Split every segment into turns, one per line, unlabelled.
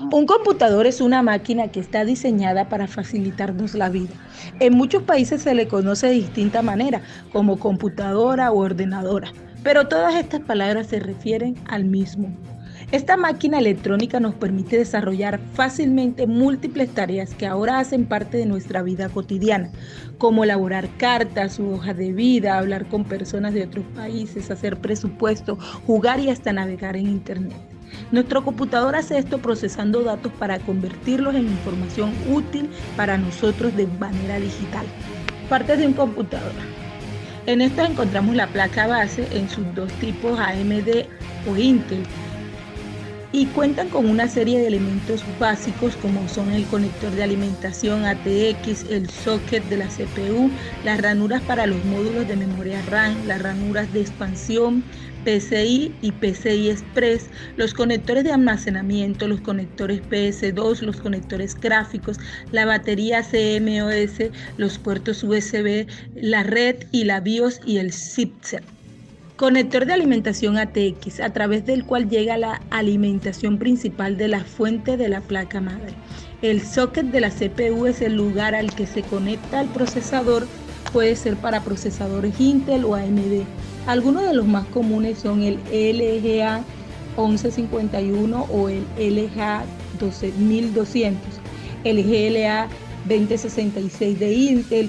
Un computador es una máquina que está diseñada para facilitarnos la vida. En muchos países se le conoce de distinta manera, como computadora o ordenadora, pero todas estas palabras se refieren al mismo. Esta máquina electrónica nos permite desarrollar fácilmente múltiples tareas que ahora hacen parte de nuestra vida cotidiana, como elaborar cartas u hojas de vida, hablar con personas de otros países, hacer presupuesto, jugar y hasta navegar en Internet. Nuestro computador hace esto procesando datos para convertirlos en información útil para nosotros de manera digital. Partes de un computador. En esto encontramos la placa base en sus dos tipos AMD o Intel y cuentan con una serie de elementos básicos como son el conector de alimentación ATX, el socket de la CPU, las ranuras para los módulos de memoria RAM, las ranuras de expansión, PCI y PCI Express, los conectores de almacenamiento, los conectores PS2, los conectores gráficos, la batería CMOS, los puertos USB, la red y la BIOS y el chipset. Conector de alimentación ATX, a través del cual llega la alimentación principal de la fuente de la placa madre. El socket de la CPU es el lugar al que se conecta el procesador, puede ser para procesadores Intel o AMD. Algunos de los más comunes son el LGA 1151 o el LGA 12200, el GLA 2066 de Intel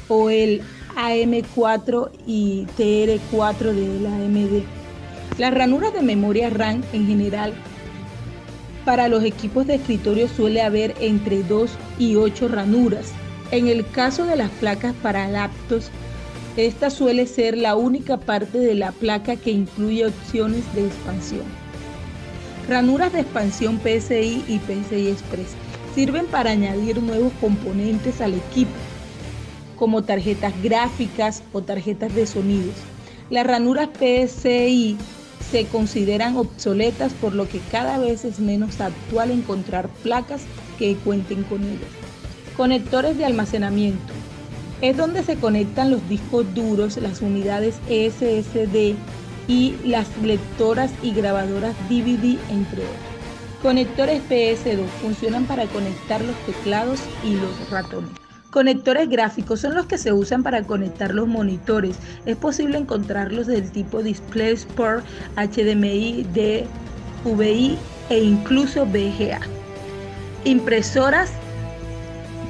o el AM4 y TR4 de la AMD. Las ranuras de memoria RAM en general para los equipos de escritorio suele haber entre 2 y 8 ranuras. En el caso de las placas para laptops, esta suele ser la única parte de la placa que incluye opciones de expansión. Ranuras de expansión PCI y PCI Express sirven para añadir nuevos componentes al equipo, como tarjetas gráficas o tarjetas de sonidos. Las ranuras PCI se consideran obsoletas, por lo que cada vez es menos actual encontrar placas que cuenten con ellas. Conectores de almacenamiento. Es donde se conectan los discos duros, las unidades SSD y las lectoras y grabadoras DVD, entre otros. Conectores PS2 funcionan para conectar los teclados y los ratones. Conectores gráficos son los que se usan para conectar los monitores. Es posible encontrarlos del tipo DisplayPort, HDMI, DVI e incluso VGA. Impresoras,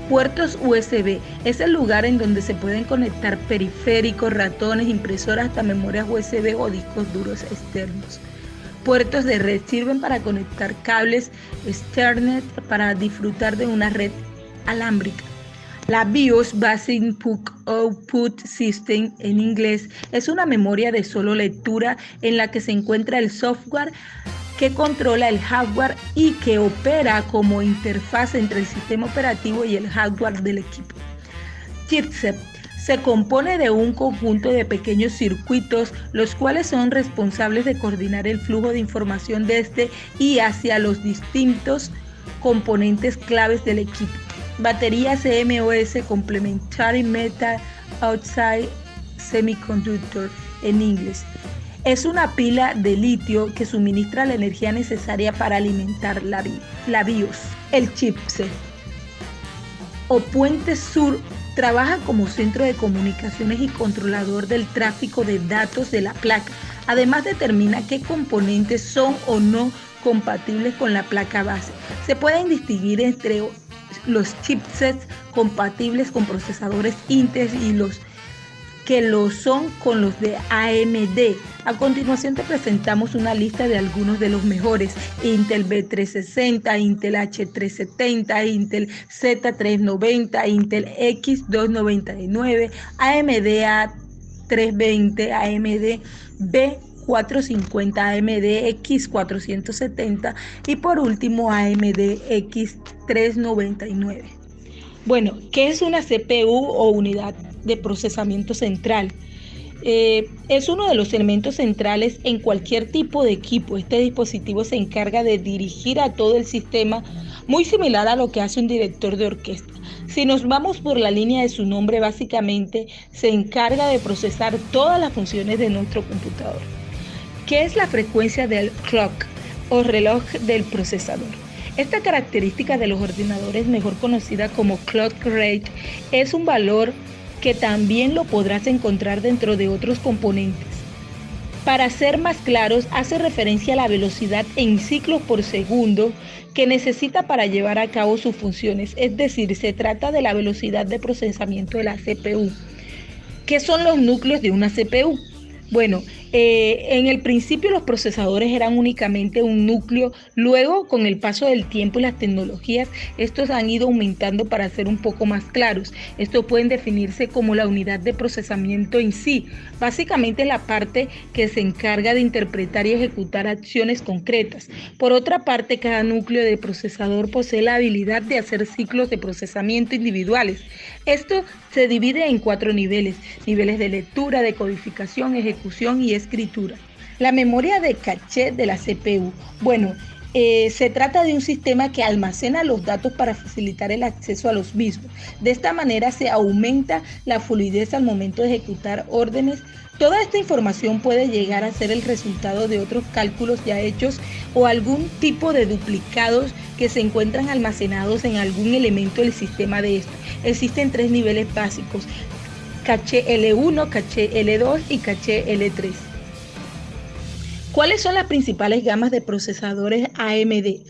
puertos USB. Es el lugar en donde se pueden conectar periféricos, ratones, impresoras, hasta memorias USB o discos duros externos. Puertos de red sirven para conectar cables Ethernet para disfrutar de una red alámbrica. La BIOS, Basic Input Output System en inglés, es una memoria de solo lectura en la que se encuentra el software que controla el hardware y que opera como interfaz entre el sistema operativo y el hardware del equipo. Chipset se compone de un conjunto de pequeños circuitos, los cuales son responsables de coordinar el flujo de información desde y hacia los distintos componentes claves del equipo. Batería CMOS, Complementary Metal Oxide Semiconductor en inglés. Es una pila de litio que suministra la energía necesaria para alimentar la BIOS. El chipset o puente sur trabaja como centro de comunicaciones y controlador del tráfico de datos de la placa. Además, determina qué componentes son o no compatibles con la placa base. Se pueden distinguir entre los chipsets compatibles con procesadores Intel y los que lo son con los de AMD. A continuación te presentamos una lista de algunos de los mejores: Intel B360, Intel H370, Intel Z390, Intel X299, AMD A320, AMD B450, AMD X470 y por último AMD X399. Bueno, ¿qué es una CPU o unidad de procesamiento central? Es uno de los elementos centrales en cualquier tipo de equipo. Este dispositivo se encarga de dirigir a todo el sistema, muy similar a lo que hace un director de orquesta. Si nos vamos por la línea de su nombre, básicamente se encarga de procesar todas las funciones de nuestro computador. ¿Qué es la frecuencia del clock o reloj del procesador? Esta característica de los ordenadores, mejor conocida como clock rate, es un valor que también lo podrás encontrar dentro de otros componentes. Para ser más claros, hace referencia a la velocidad en ciclos por segundo que necesita para llevar a cabo sus funciones, es decir, se trata de la velocidad de procesamiento de la CPU. ¿Qué son los núcleos de una CPU? Bueno, en el principio los procesadores eran únicamente un núcleo, luego con el paso del tiempo y las tecnologías, estos han ido aumentando para ser un poco más claros. Estos pueden definirse como la unidad de procesamiento en sí, básicamente la parte que se encarga de interpretar y ejecutar acciones concretas. Por otra parte, cada núcleo de procesador posee la habilidad de hacer ciclos de procesamiento individuales. Esto se divide en 4 niveles de lectura, de codificación, ejecución y escritura. La memoria de caché de la CPU. Bueno, se trata de un sistema que almacena los datos para facilitar el acceso a los mismos. De esta manera se aumenta la fluidez al momento de ejecutar órdenes. Toda esta información puede llegar a ser el resultado de otros cálculos ya hechos o algún tipo de duplicados que se encuentran almacenados en algún elemento del sistema de esto. Existen 3 niveles básicos: caché L1, caché L2 y caché L3. ¿Cuáles son las principales gamas de procesadores AMD?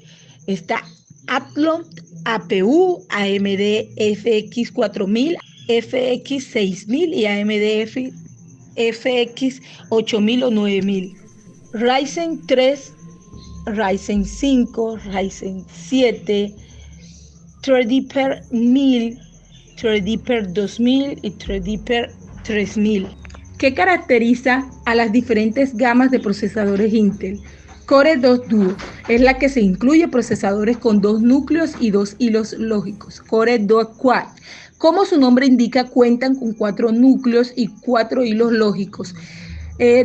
Está Athlon, APU, AMD FX 4000, FX 6000 y AMD FX 8000 o 9000. Ryzen 3, Ryzen 5, Ryzen 7, Threadripper 1000, Threadripper 2000 y Threadripper 3000. ¿Qué caracteriza a las diferentes gamas de procesadores Intel? Core 2 Duo es la que se incluye procesadores con 2 núcleos y 2 hilos lógicos. Core 2 Quad, como su nombre indica, cuentan con 4 núcleos y 4 hilos lógicos.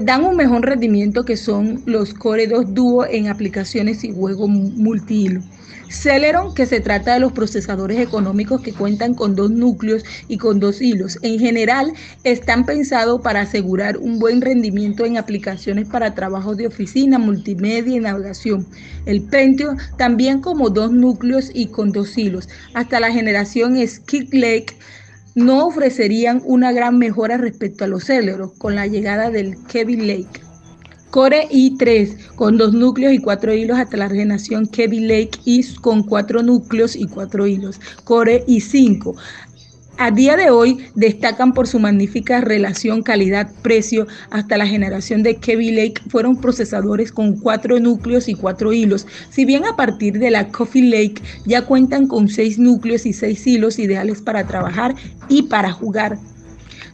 Dan un mejor rendimiento que son los Core 2 Duo en aplicaciones y juegos multihilo. Celeron, que se trata de los procesadores económicos que cuentan con 2 núcleos y con 2 hilos. En general, están pensados para asegurar un buen rendimiento en aplicaciones para trabajos de oficina, multimedia y navegación. El Pentium también como 2 núcleos y con 2 hilos. Hasta la generación Skylake no ofrecerían una gran mejora respecto a los Celeron con la llegada del Kaby Lake. Core i3 con 2 núcleos y 4 hilos hasta la generación Kaby Lake y con 4 núcleos y 4 hilos. Core i5 a día de hoy destacan por su magnífica relación calidad-precio. Hasta la generación de Kaby Lake fueron procesadores con 4 núcleos y 4 hilos, si bien a partir de la Coffee Lake ya cuentan con 6 núcleos y 6 hilos ideales para trabajar y para jugar.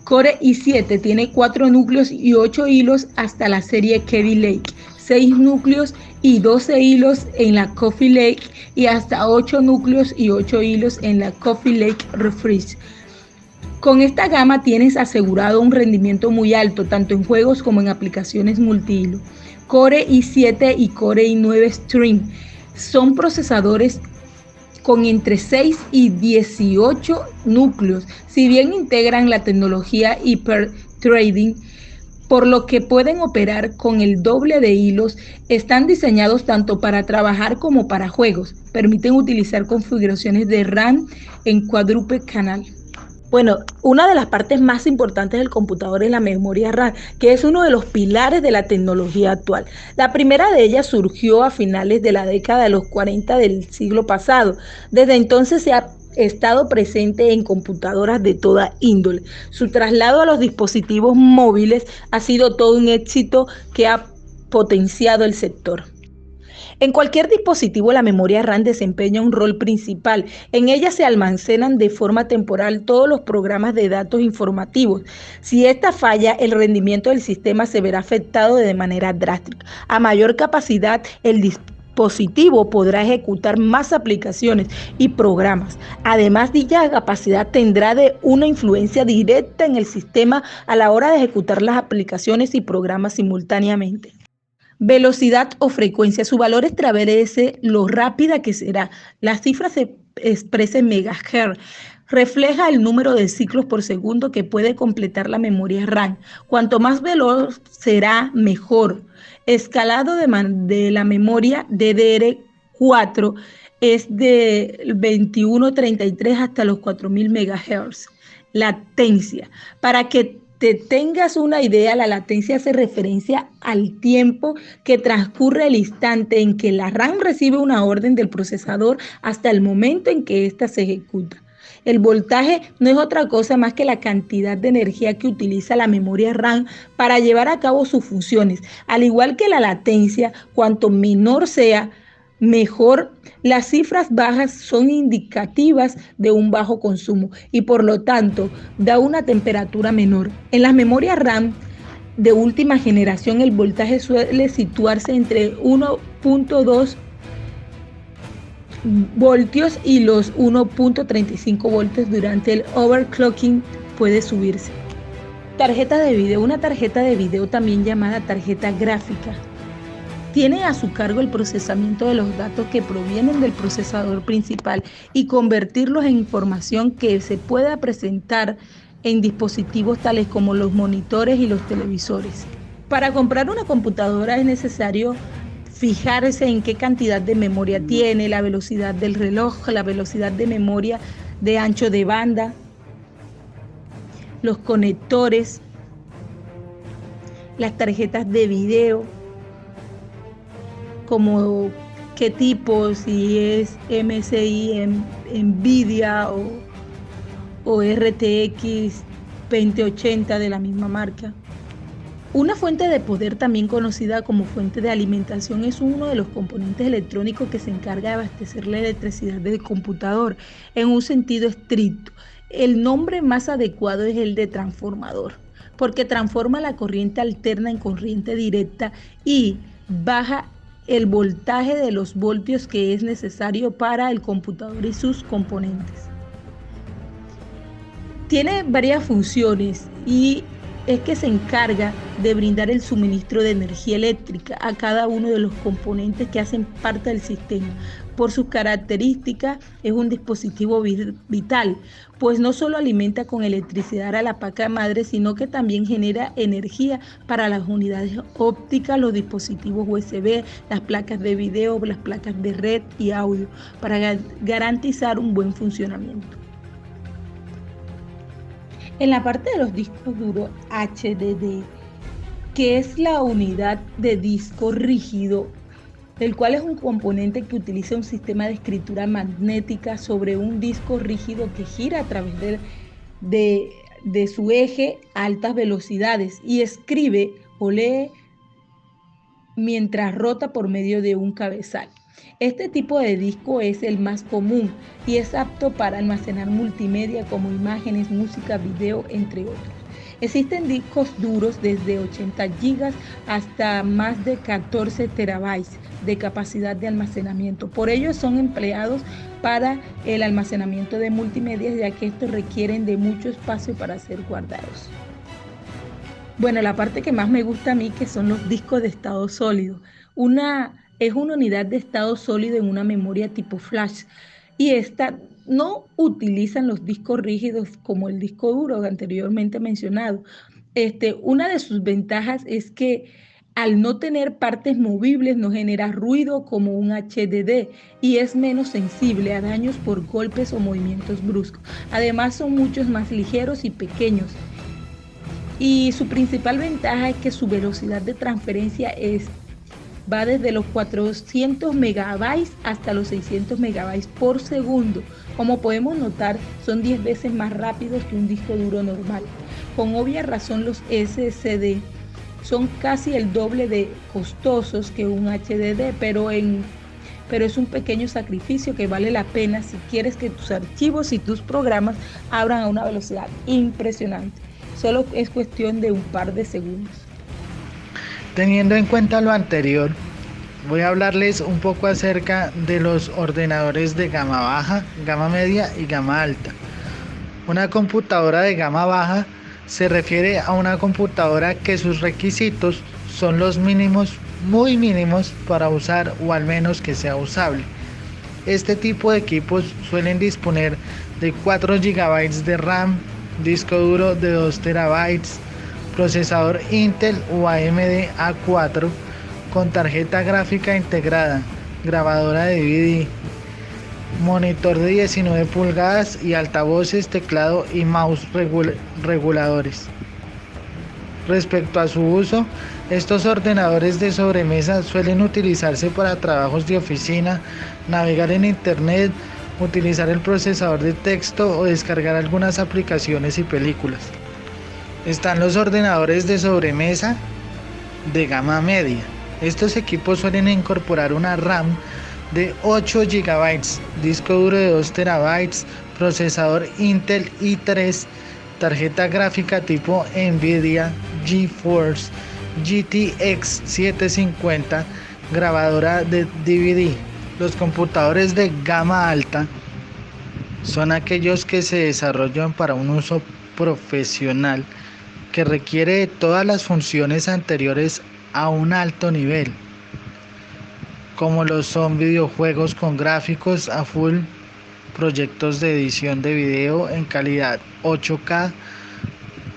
Core i7 tiene 4 núcleos y 8 hilos hasta la serie Kaby Lake, 6 núcleos y 12 hilos en la Coffee Lake y hasta 8 núcleos y 8 hilos en la Coffee Lake Refresh. Con esta gama tienes asegurado un rendimiento muy alto, tanto en juegos como en aplicaciones multihilo. Core i7 y Core i9 Stream son procesadores con entre 6 y 18 núcleos, si bien integran la tecnología hyper-threading, por lo que pueden operar con el doble de hilos. Están diseñados tanto para trabajar como para juegos. Permiten utilizar configuraciones de RAM en cuádruple canal. Bueno, una de las partes más importantes del computador es la memoria RAM, que es uno de los pilares de la tecnología actual. La primera de ellas surgió a finales de la década de los 40 del siglo pasado. Desde entonces se ha estado presente en computadoras de toda índole. Su traslado a los dispositivos móviles ha sido todo un éxito que ha potenciado el sector. En cualquier dispositivo, la memoria RAM desempeña un rol principal. En ella se almacenan de forma temporal todos los programas de datos informativos. Si esta falla, el rendimiento del sistema se verá afectado de manera drástica. A mayor capacidad, el dispositivo podrá ejecutar más aplicaciones y programas. Además, dicha capacidad tendrá una influencia directa en el sistema a la hora de ejecutar las aplicaciones y programas simultáneamente. Velocidad o frecuencia. Su valor establece lo rápida que será. La cifra se expresa en megahertz. Refleja el número de ciclos por segundo que puede completar la memoria RAM. Cuanto más veloz será, mejor. Escalado de la memoria DDR4 es de 2133 hasta los 4000 MHz. Latencia. Para que te tengas una idea, la latencia hace referencia al tiempo que transcurre el instante en que la RAM recibe una orden del procesador hasta el momento en que ésta se ejecuta. El voltaje no es otra cosa más que la cantidad de energía que utiliza la memoria RAM para llevar a cabo sus funciones. Al igual que la latencia, cuanto menor sea, mejor. Las cifras bajas son indicativas de un bajo consumo y por lo tanto da una temperatura menor. En las memorias RAM de última generación el voltaje suele situarse entre 1.2 voltios y los 1.35 voltios. Durante el overclocking puede subirse. Tarjeta de video. Una tarjeta de video, también llamada tarjeta gráfica, tiene a su cargo el procesamiento de los datos que provienen del procesador principal y convertirlos en información que se pueda presentar en dispositivos tales como los monitores y los televisores. Para comprar una computadora es necesario fijarse en qué cantidad de memoria tiene, la velocidad del reloj, la velocidad de memoria de ancho de banda, los conectores, las tarjetas de video, como qué tipo, si es MSI, Nvidia o RTX 2080 de la misma marca. Una fuente de poder, también conocida como fuente de alimentación, es uno de los componentes electrónicos que se encarga de abastecer la electricidad del computador en un sentido estricto. El nombre más adecuado es el de transformador, porque transforma la corriente alterna en corriente directa y baja el voltaje de los voltios que es necesario para el computador y sus componentes. Tiene varias funciones y es que se encarga de brindar el suministro de energía eléctrica a cada uno de los componentes que hacen parte del sistema. Por sus características es un dispositivo vital, pues no solo alimenta con electricidad a la placa madre, sino que también genera energía para las unidades ópticas, los dispositivos USB, las placas de video, las placas de red y audio, para garantizar un buen funcionamiento. En la parte de los discos duros HDD, que es la unidad de disco rígido, el cual es un componente que utiliza un sistema de escritura magnética sobre un disco rígido que gira a través de su eje a altas velocidades y escribe o lee mientras rota por medio de un cabezal. Este tipo de disco es el más común y es apto para almacenar multimedia como imágenes, música, video, entre otros. Existen discos duros desde 80 GB hasta más de 14 terabytes de capacidad de almacenamiento. Por ello son empleados para el almacenamiento de multimedia, ya que estos requieren de mucho espacio para ser guardados. Bueno, la parte que más me gusta a mí, que son los discos de estado sólido. Es una unidad de estado sólido en una memoria tipo flash y esta no utilizan los discos rígidos como el disco duro anteriormente mencionado. Una de sus ventajas es que al no tener partes movibles no genera ruido como un HDD y es menos sensible a daños por golpes o movimientos bruscos. Además son muchos más ligeros y pequeños. Y su principal ventaja es que su velocidad de transferencia va desde los 400 megabytes hasta los 600 megabytes por segundo. Como podemos notar, son 10 veces más rápidos que un disco duro normal. Con obvia razón, los SSD son casi el doble de costosos que un HDD, pero es un pequeño sacrificio que vale la pena si quieres que tus archivos y tus programas abran a una velocidad impresionante. Solo es cuestión de un par de segundos.
Teniendo en cuenta lo anterior, voy a hablarles un poco acerca de los ordenadores de gama baja, gama media y gama alta. Una computadora de gama baja se refiere a una computadora que sus requisitos son los mínimos, muy mínimos para usar o al menos que sea usable. Este tipo de equipos suelen disponer de 4 GB de RAM, disco duro de 2 TB, procesador Intel o AMD A4 con tarjeta gráfica integrada, grabadora de DVD, monitor de 19 pulgadas y altavoces, teclado y mouse reguladores. Respecto a su uso, estos ordenadores de sobremesa suelen utilizarse para trabajos de oficina, navegar en internet, utilizar el procesador de texto o descargar algunas aplicaciones y películas. Están los ordenadores de sobremesa de gama media. Estos equipos suelen incorporar una RAM de 8 GB, disco duro de 2 TB, procesador Intel i3, tarjeta gráfica tipo Nvidia GeForce GTX 750, grabadora de DVD. Los computadores de gama alta son aquellos que se desarrollan para un uso profesional que requiere de todas las funciones anteriores a un alto nivel, como lo son videojuegos con gráficos a full, proyectos de edición de video en calidad 8K,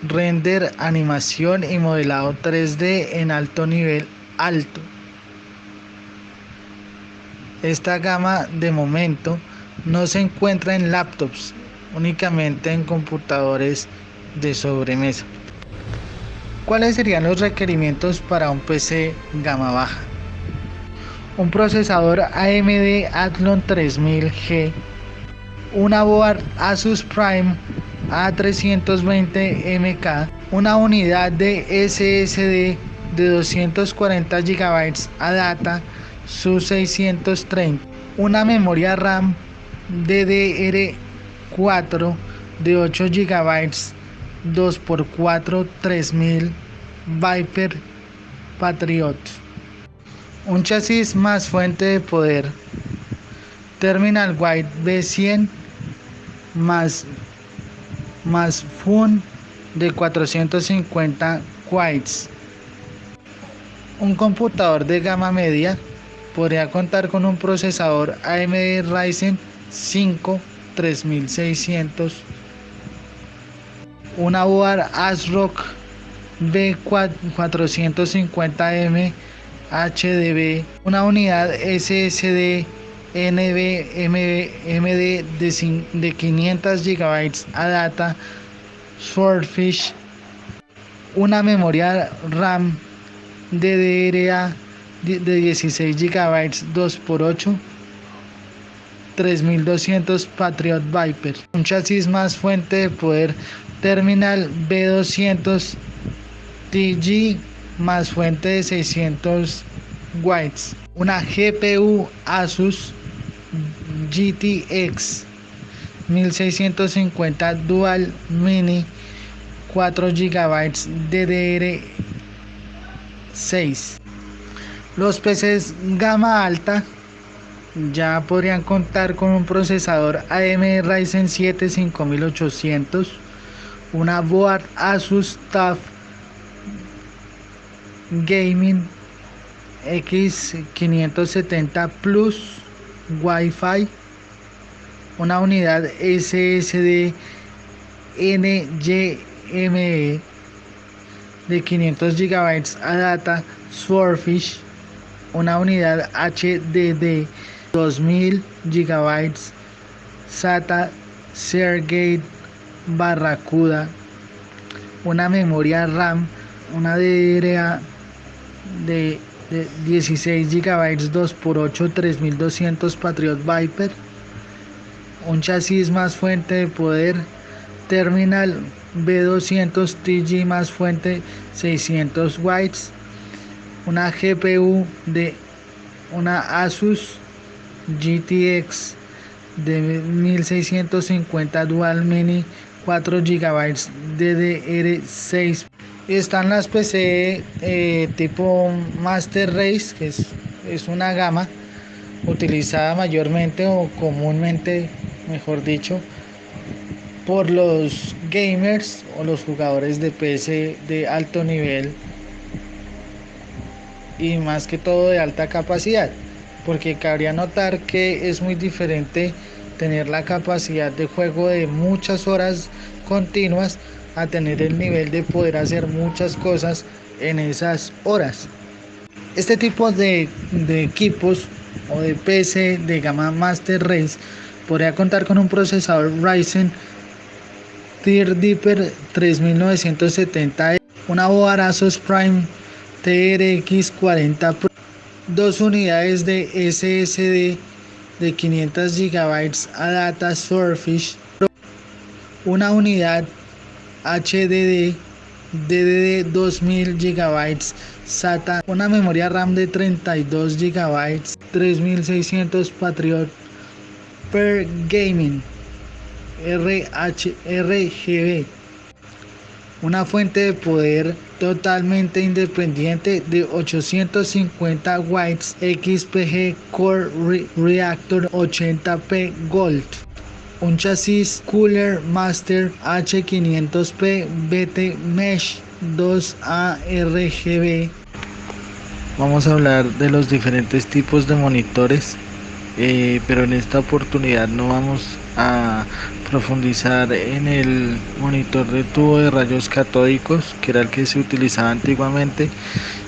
render, animación y modelado 3D en alto nivel alto. Esta gama de momento no se encuentra en laptops, únicamente en computadores de sobremesa. ¿Cuáles serían los requerimientos para un PC gama baja? Un procesador AMD Athlon 3000G, una board Asus Prime A320MK, una unidad de SSD de 240 GB ADATA SU630, una memoria RAM DDR4 de 8 GB 2x4 3000 Viper Patriot, un chasis más fuente de poder Terminal White B100 más FUN de 450 watts. Un computador de gama media podría contar con un procesador AMD Ryzen 5 3600, una board ASRock B450M HDB, una unidad SSD NVMe de 500 GB ADATA Swordfish, una memoria RAM DDR de 16 GB 2x8 3200 Patriot Viper, un chasis más fuente de poder Terminal B200 TG más fuente de 600 watts, una GPU Asus GTX 1650 Dual Mini 4 GB DDR6. Los PCs gama alta ya podrían contar con un procesador AMD Ryzen 7 5800, una board Asus TUF Gaming X570 Plus Wi-Fi, una unidad SSD NVMe de 500 GB ADATA Swordfish, una unidad HDD 2000 GB SATA Seagate Barracuda, una memoria RAM, una DDR de 16 GB 2x8 3200 Patriot Viper, un chasis más fuente de poder Terminal B200 TG más fuente 600 watts, una GPU de una Asus GTX de 1650 Dual Mini 4 GB DDR6. Están las PC tipo Master Race, que es una gama utilizada mayormente o comúnmente, mejor dicho, por los gamers o los jugadores de PC de alto nivel y más que todo de alta capacidad, porque cabría notar que es muy diferente tener la capacidad de juego de muchas horas continuas a tener el nivel de poder hacer muchas cosas en esas horas. Este tipo de equipos o de PC de gama Master Race podría contar con un procesador Ryzen Threadripper 3970, una board Asus Prime TRX 40 Pro, dos unidades de SSD de 500 GB Adata Swordfish, una unidad HDD DDD 2000 GB SATA, una memoria RAM de 32 GB 3600 Patriot Per Gaming RGB, una fuente de poder totalmente independiente de 850 watts XPG Core Reactor 80P Gold, un chasis Cooler Master H500P BT Mesh 2A RGB. Vamos a hablar de los diferentes tipos de monitores, pero en esta oportunidad no vamos a profundizar en el monitor de tubo de rayos catódicos, que era el que se utilizaba antiguamente,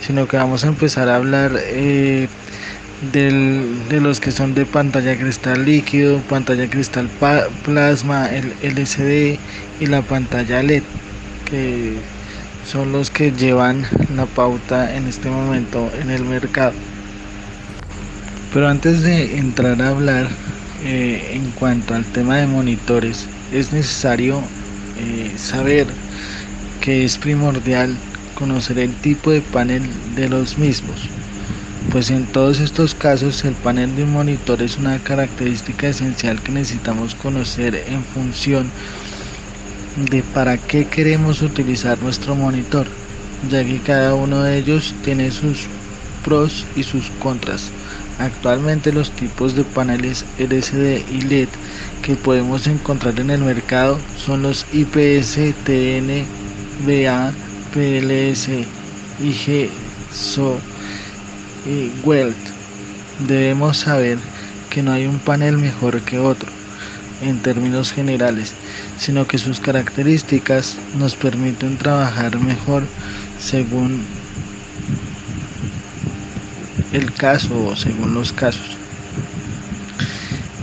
sino que vamos a empezar a hablar de los que son de pantalla cristal líquido, pantalla cristal plasma, el LCD y la pantalla LED, que son los que llevan la pauta en este momento en el mercado. Pero antes de entrar a hablar en cuanto al tema de monitores, es necesario saber que es primordial conocer el tipo de panel de los mismos, pues en todos estos casos el panel de un monitor es una característica esencial que necesitamos conocer en función de para qué queremos utilizar nuestro monitor, ya que cada uno de ellos tiene sus pros y sus contras. Actualmente los tipos de paneles LCD y LED que podemos encontrar en el mercado son los IPS, TN, BA, PLS, IG, SO y Welt. Debemos saber que no hay un panel mejor que otro en términos generales, sino que sus características nos permiten trabajar mejor según el caso o según los casos.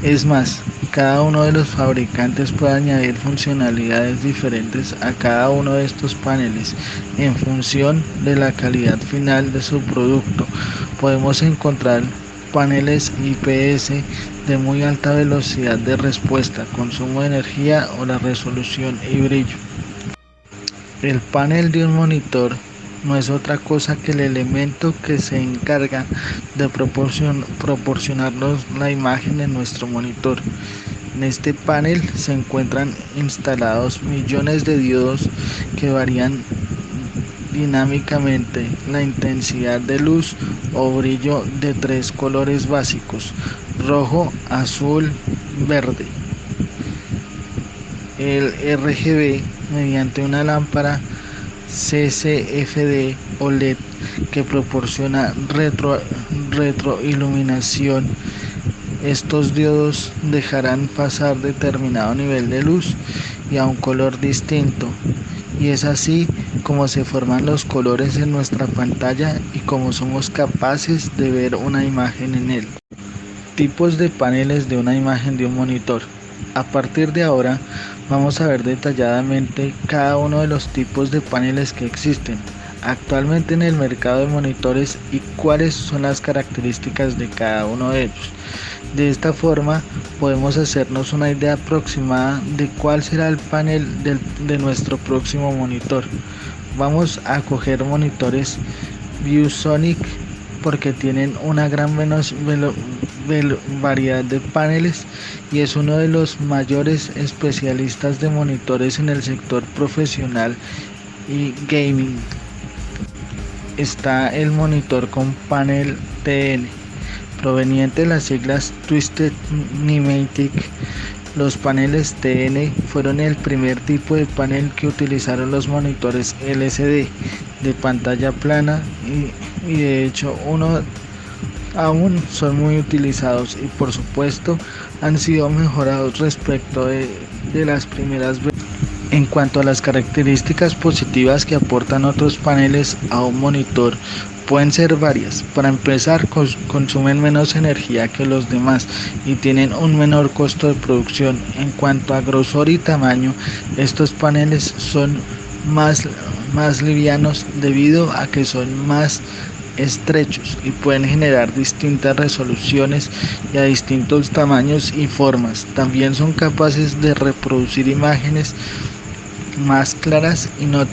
Es más, cada uno de los fabricantes puede añadir funcionalidades diferentes a cada uno de estos paneles en función de la calidad final de su producto. Podemos encontrar paneles IPS de muy alta velocidad de respuesta, consumo de energía o la resolución y brillo. El panel de un monitor no es otra cosa que el elemento que se encarga de proporcionarnos la imagen en nuestro monitor. En este panel se encuentran instalados millones de diodos que varían dinámicamente la intensidad de luz o brillo de tres colores básicos: rojo, azul, verde. El RGB, mediante una lámpara CCFD o LED que proporciona retroiluminación. Estos diodos dejarán pasar determinado nivel de luz y a un color distinto, y es así como se forman los colores en nuestra pantalla y como somos capaces de ver una imagen en él. Tipos de paneles de una imagen de un monitor. A partir de ahora vamos a ver detalladamente cada uno de los tipos de paneles que existen actualmente en el mercado de monitores y cuáles son las características de cada uno de ellos. De esta forma podemos hacernos una idea aproximada de cuál será el panel de nuestro próximo monitor. Vamos a coger monitores ViewSonic porque tienen una gran variedad de paneles y es uno de los mayores especialistas de monitores en el sector profesional y gaming. Está el monitor con panel TN, proveniente de las siglas Twisted Pneumatic. Los paneles TN fueron el primer tipo de panel que utilizaron los monitores LCD de pantalla plana y de hecho aún son muy utilizados y por supuesto han sido mejorados respecto de las primeras veces. En cuanto a las características positivas que aportan otros paneles a un monitor, Pueden ser varias. Para empezar, consumen menos energía que los demás y tienen un menor costo de producción. En cuanto a grosor y tamaño, estos paneles son más livianos debido a que son más estrechos y pueden generar distintas resoluciones y a distintos tamaños y formas. También son capaces de reproducir imágenes más claras y no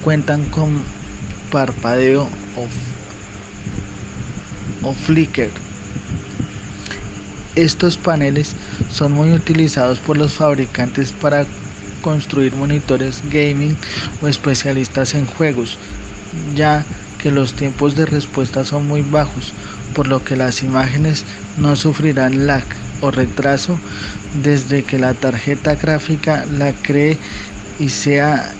cuentan con parpadeo o flicker. Estos paneles son muy utilizados por los fabricantes para construir monitores gaming o especialistas en juegos, ya que los tiempos de respuesta son muy bajos, por lo que las imágenes no sufrirán lag o retraso desde que la tarjeta gráfica la cree y sea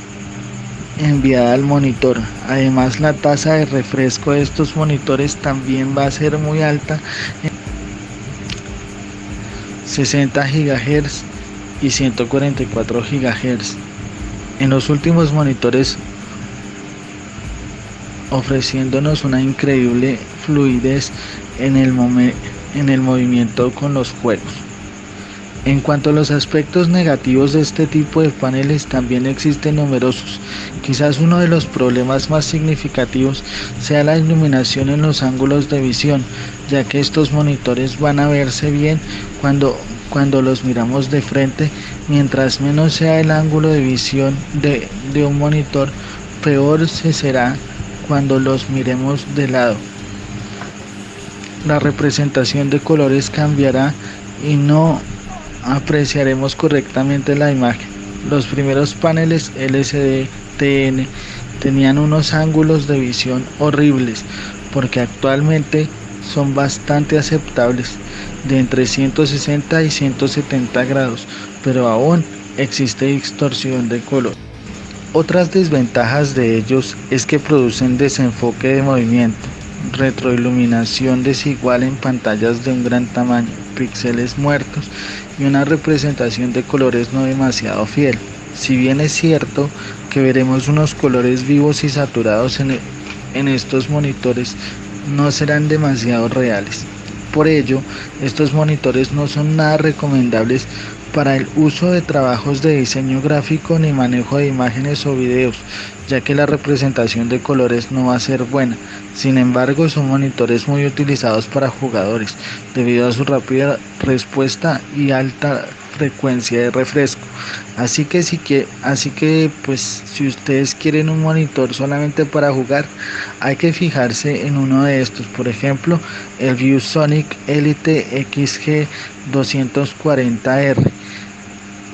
enviada al monitor. Además, la tasa de refresco de estos monitores también va a ser muy alta, 60 GHz y 144 GHz. En los últimos monitores, ofreciéndonos una increíble fluidez en el movimiento con los juegos. En cuanto a los aspectos negativos de este tipo de paneles, también existen numerosos. Quizás uno de los problemas más significativos sea la iluminación en los ángulos de visión, ya que estos monitores van a verse bien cuando los miramos de frente. Mientras menos sea el ángulo de visión de un monitor, peor se será cuando los miremos de lado. La representación de colores cambiará y no apreciaremos correctamente la imagen. Los primeros paneles LCD-TN tenían unos ángulos de visión horribles, porque actualmente son bastante aceptables, de entre 160 y 170 grados, pero aún existe distorsión de color. Otras desventajas de ellos es que producen desenfoque de movimiento, retroiluminación desigual en pantallas de un gran tamaño, píxeles muertos y una representación de colores no demasiado fiel. Si bien es cierto que veremos unos colores vivos y saturados en estos monitores, no serán demasiado reales. Por ello, estos monitores no son nada recomendables para el uso de trabajos de diseño gráfico ni manejo de imágenes o videos, ya que la representación de colores no va a ser buena. Sin embargo, son monitores muy utilizados para jugadores debido a su rápida respuesta y alta frecuencia de refresco. Así que si ustedes quieren un monitor solamente para jugar, hay que fijarse en uno de estos. Por ejemplo, el ViewSonic Elite XG 240R,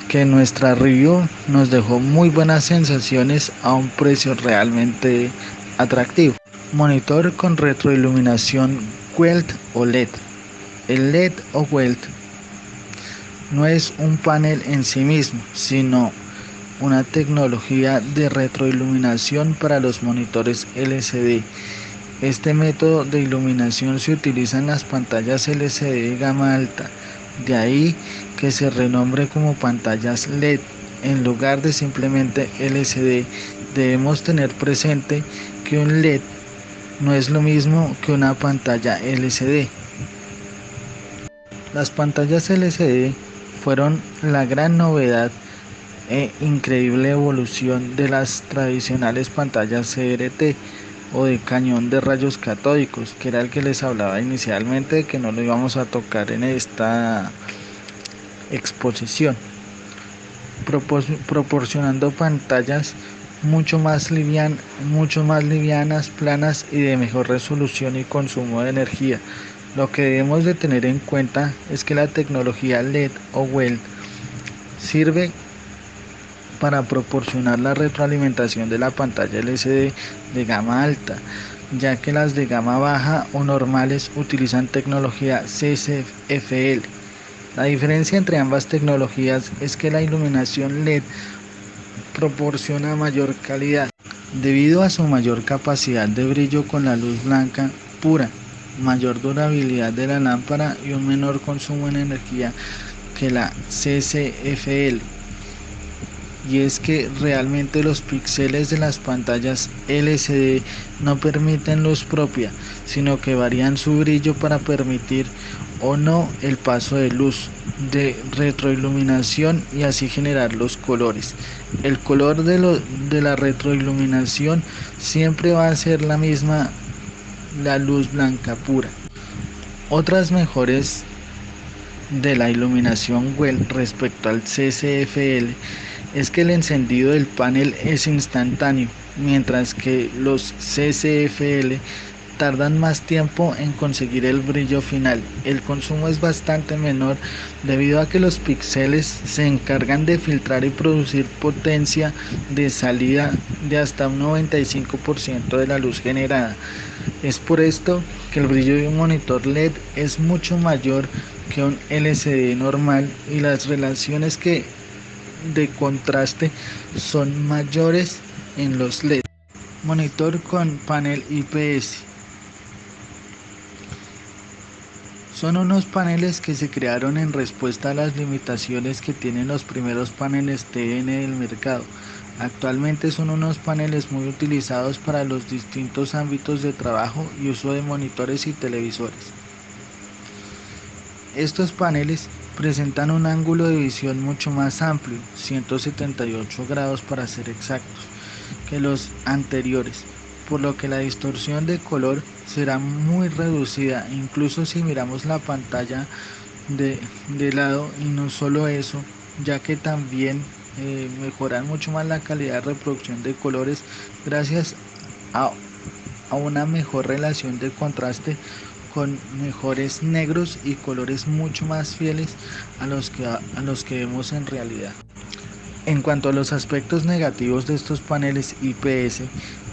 que en nuestra review nos dejó muy buenas sensaciones a un precio realmente atractivo. Monitor con retroiluminación QLED o LED. El LED o QLED no es un panel en sí mismo, sino una tecnología de retroiluminación para los monitores LCD. Este método de iluminación se utiliza en las pantallas LCD de gama alta, de ahí que se renombre como pantallas LED en lugar de simplemente LCD. Debemos tener presente que un LED no es lo mismo que una pantalla LCD. Las pantallas LCD fueron la gran novedad e increíble evolución de las tradicionales pantallas CRT o de cañón de rayos catódicos, que era el que les hablaba inicialmente, que no lo íbamos a tocar en esta exposición, proporcionando pantallas mucho más livianas, planas y de mejor resolución y consumo de energía. Lo que debemos de tener en cuenta es que la tecnología LED o WELD sirve para proporcionar la retroalimentación de la pantalla LCD de gama alta, ya que las de gama baja o normales utilizan tecnología CFL. La diferencia entre ambas tecnologías es que la iluminación LED proporciona mayor calidad debido a su mayor capacidad de brillo con la luz blanca pura, mayor durabilidad de la lámpara y un menor consumo en energía que la CFL. y es que realmente los píxeles de las pantallas LCD no permiten luz propia, sino que varían su brillo para permitir o no el paso de luz, de retroiluminación y así generar los colores. El color de la retroiluminación siempre va a ser la misma, la luz blanca pura. Otras mejores de la iluminación WELL respecto al CCFL es que el encendido del panel es instantáneo, mientras que los CCFL tardan más tiempo en conseguir el brillo final. El consumo es bastante menor debido a que los píxeles se encargan de filtrar y producir potencia de salida de hasta un 95% de la luz generada. Es por esto que el brillo de un monitor LED es mucho mayor que un LCD normal y las relaciones de contraste son mayores en los LED. Monitor con panel IPS. Son unos paneles que se crearon en respuesta a las limitaciones que tienen los primeros paneles TN del mercado. Actualmente son unos paneles muy utilizados para los distintos ámbitos de trabajo y uso de monitores y televisores. Estos paneles presentan un ángulo de visión mucho más amplio, 178 grados para ser exactos, que los anteriores, por lo que la distorsión de color será muy reducida, incluso si miramos la pantalla de lado, y no solo eso, ya que también mejoran mucho más la calidad de reproducción de colores gracias a una mejor relación de contraste con mejores negros y colores mucho más fieles a los que vemos en realidad. En cuanto a los aspectos negativos de estos paneles IPS,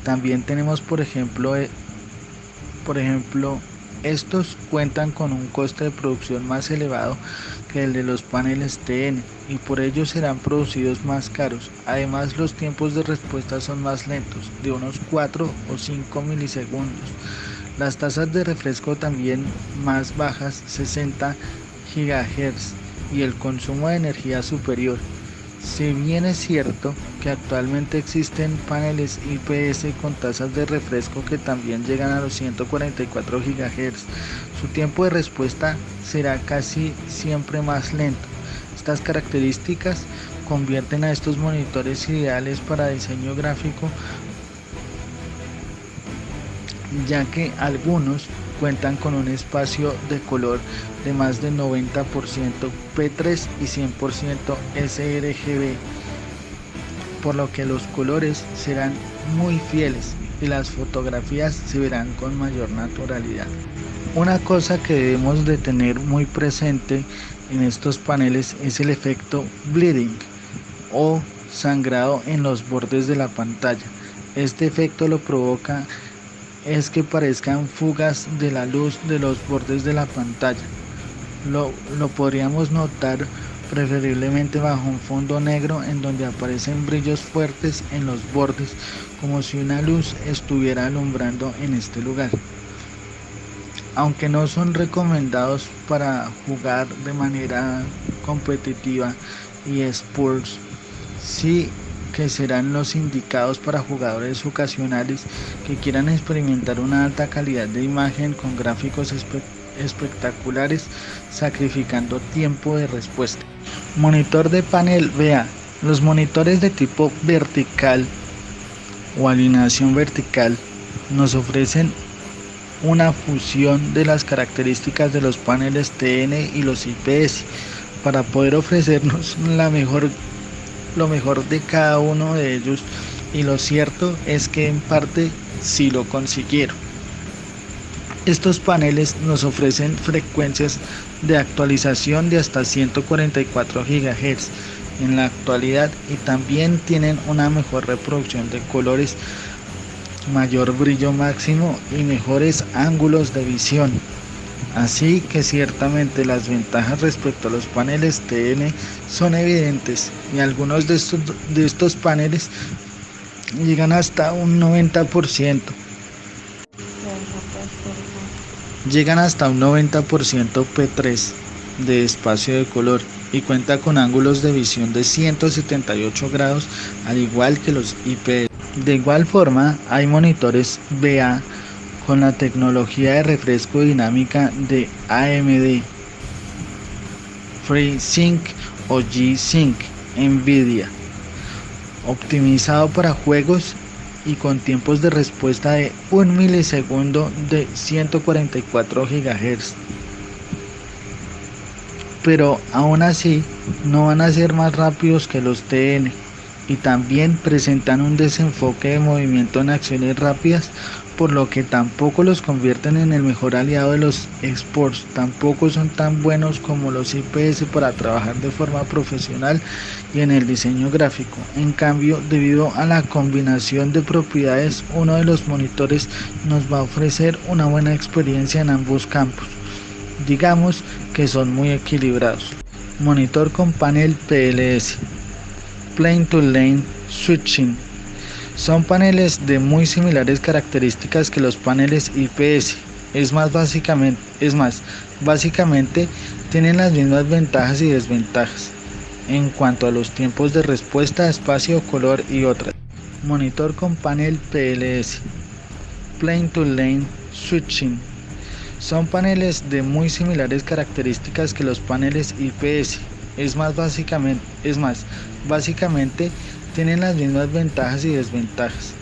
también tenemos por ejemplo, estos cuentan con un coste de producción más elevado que el de los paneles TN y por ello serán producidos más caros. Además, los tiempos de respuesta son más lentos, de unos 4 o 5 milisegundos. Las tasas de refresco también más bajas, 60 GHz, y el consumo de energía superior. Si bien es cierto que actualmente existen paneles IPS con tasas de refresco que también llegan a los 144 GHz, su tiempo de respuesta será casi siempre más lento. Estas características convierten a estos monitores ideales para diseño gráfico, ya que algunos cuentan con un espacio de color de más del 90% P3 y 100% sRGB, por lo que los colores serán muy fieles y las fotografías se verán con mayor naturalidad. Una cosa que debemos de tener muy presente en estos paneles es el efecto bleeding o sangrado en los bordes de la pantalla. Este efecto lo provoca es que parezcan fugas de la luz de los bordes de la pantalla. Lo podríamos notar preferiblemente bajo un fondo negro en donde aparecen brillos fuertes en los bordes, como si una luz estuviera alumbrando en este lugar. Aunque no son recomendados para jugar de manera competitiva y sports, sí que serán los indicados para jugadores ocasionales que quieran experimentar una alta calidad de imagen con gráficos espectaculares, sacrificando tiempo de respuesta. Monitor de panel VA. Los monitores de tipo vertical o alineación vertical nos ofrecen una fusión de las características de los paneles TN y los IPS para poder ofrecernos lo mejor de cada uno de ellos, y lo cierto es que en parte sí lo consiguieron. Estos paneles nos ofrecen frecuencias de actualización de hasta 144 GHz en la actualidad y también tienen una mejor reproducción de colores, mayor brillo máximo y mejores ángulos de visión. Así que ciertamente las ventajas respecto a los paneles TN son evidentes, y algunos de estos paneles llegan hasta un 90%. Llegan hasta un 90% P3 de espacio de color, y cuenta con ángulos de visión de 178 grados, al igual que los IPS. De igual forma, hay monitores VA con la tecnología de refresco dinámica de AMD, FreeSync o G-Sync, NVIDIA, optimizado para juegos y con tiempos de respuesta de 1 milisegundo de 144 GHz. Pero aún así no van a ser más rápidos que los TN y también presentan un desenfoque de movimiento en acciones rápidas, por lo que tampoco los convierten en el mejor aliado de los esports. Tampoco son tan buenos como los IPS para trabajar de forma profesional y en el diseño gráfico. En cambio, debido a la combinación de propiedades, uno de los monitores nos va a ofrecer una buena experiencia en ambos campos. Digamos que son muy equilibrados. Monitor con panel PLS, Plane to Lane Switching. Son paneles de muy similares características que los paneles IPS. Básicamente tienen las mismas ventajas y desventajas en cuanto a los tiempos de respuesta, espacio, color y otras. Monitor con panel PLS, Plane to Lane Switching. Son paneles de muy similares características que los paneles IPS. Básicamente tienen las mismas ventajas y desventajas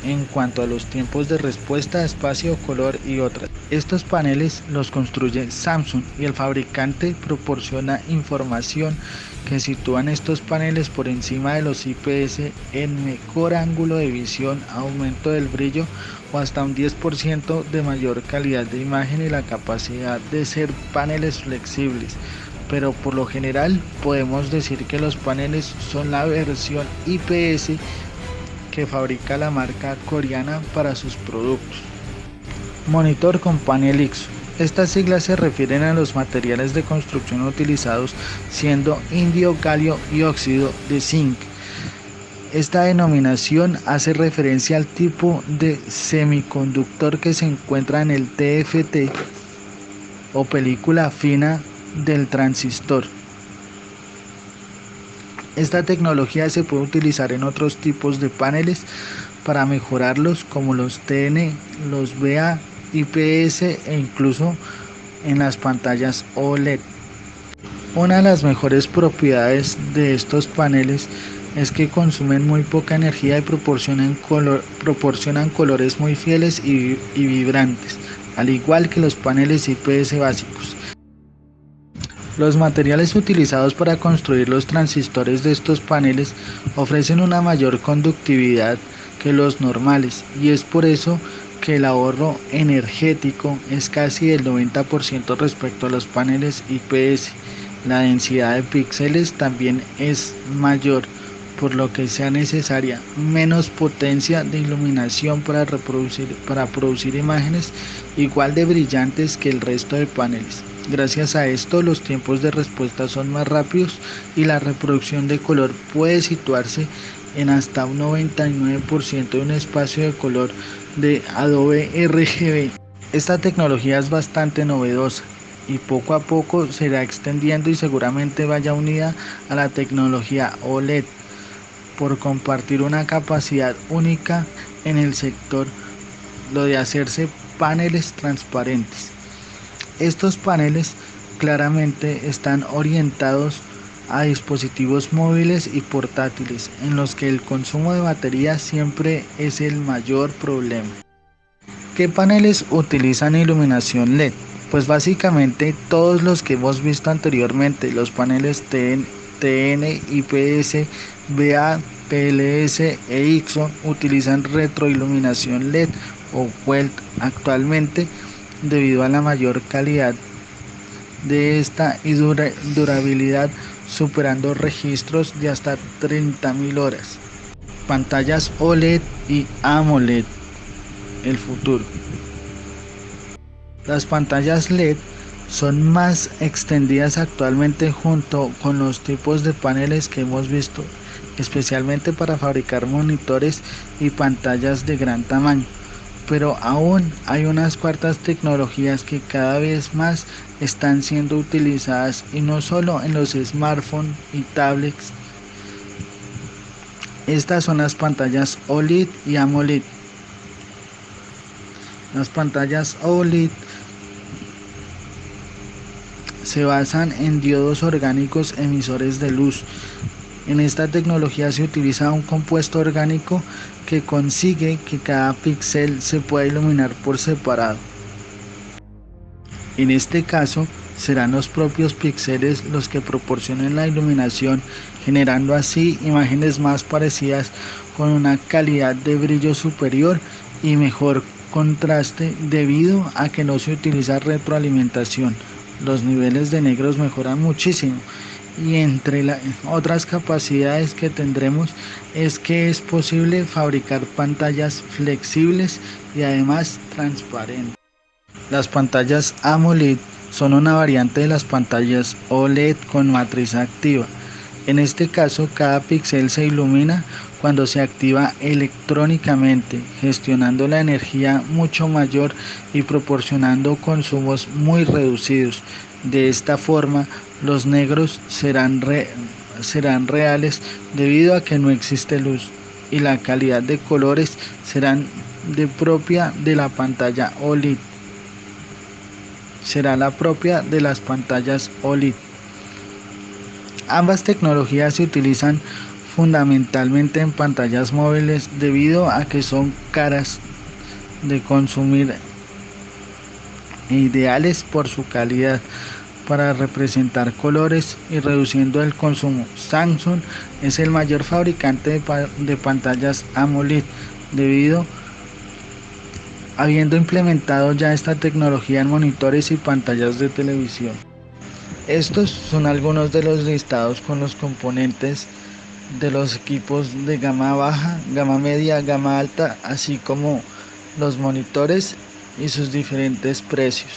en cuanto a los tiempos de respuesta, espacio, color y otras. Estos paneles los construye Samsung y el fabricante proporciona información que sitúan estos paneles por encima de los IPS en mejor ángulo de visión, aumento del brillo o hasta un 10% de mayor calidad de imagen y la capacidad de ser paneles flexibles. Pero por lo general podemos decir que los paneles son la versión IPS que fabrica la marca coreana para sus productos. Monitor con panel IXO. Estas siglas se refieren a los materiales de construcción utilizados, siendo indio, galio y óxido de zinc. Esta denominación hace referencia al tipo de semiconductor que se encuentra en el TFT o película fina del transistor. Esta tecnología se puede utilizar en otros tipos de paneles para mejorarlos, como los TN, los VA, IPS e incluso en las pantallas OLED. Una de las mejores propiedades de estos paneles es que consumen muy poca energía y proporcionan colores muy fieles y vibrantes, al igual que los paneles IPS básicos. Los materiales utilizados para construir los transistores de estos paneles ofrecen una mayor conductividad que los normales, y es por eso que el ahorro energético es casi del 90% respecto a los paneles IPS. La densidad de píxeles también es mayor, por lo que sea necesaria menos potencia de iluminación para producir imágenes igual de brillantes que el resto de paneles. Gracias a esto, los tiempos de respuesta son más rápidos y la reproducción de color puede situarse en hasta un 99% de un espacio de color de Adobe RGB. Esta tecnología es bastante novedosa y poco a poco se irá extendiendo y seguramente vaya unida a la tecnología OLED por compartir una capacidad única en el sector, lo de hacerse paneles transparentes. Estos paneles claramente están orientados a dispositivos móviles y portátiles, en los que el consumo de batería siempre es el mayor problema. ¿Qué paneles utilizan iluminación LED? Pues básicamente todos los que hemos visto anteriormente, los paneles TN, IPS, VA, PLS e IXO utilizan retroiluminación LED o WELT actualmente, debido a la mayor calidad de esta y durabilidad, superando registros de hasta 30.000 horas. Pantallas OLED y AMOLED, el futuro. Las pantallas LED son más extendidas actualmente junto con los tipos de paneles que hemos visto, especialmente para fabricar monitores y pantallas de gran tamaño. Pero aún hay unas cuartas tecnologías que cada vez más están siendo utilizadas y no solo en los smartphones y tablets. Estas son las pantallas OLED y AMOLED. Las pantallas OLED se basan en diodos orgánicos emisores de luz. En esta tecnología se utiliza un compuesto orgánico que consigue que cada píxel se pueda iluminar por separado. En este caso, serán los propios píxeles los que proporcionen la iluminación, generando así imágenes más parecidas con una calidad de brillo superior y mejor contraste debido a que no se utiliza retroalimentación. Los niveles de negros mejoran muchísimo. Y entre las otras capacidades que tendremos es que es posible fabricar pantallas flexibles y además transparentes. Las pantallas AMOLED son una variante de las pantallas OLED con matriz activa. En este caso, cada píxel se ilumina cuando se activa electrónicamente, gestionando la energía mucho mayor y proporcionando consumos muy reducidos. De esta forma, los negros serán reales debido a que no existe luz, y la calidad de colores serán propia de la pantalla OLED. Será la propia de las pantallas OLED. Ambas tecnologías se utilizan fundamentalmente en pantallas móviles debido a que son caras de consumir e ideales por su calidad para representar colores y reduciendo el consumo. Samsung es el mayor fabricante de pantallas AMOLED habiendo implementado ya esta tecnología en monitores y pantallas de televisión. Estos son algunos de los listados con los componentes de los equipos de gama baja, gama media, gama alta, así como los monitores y sus diferentes precios.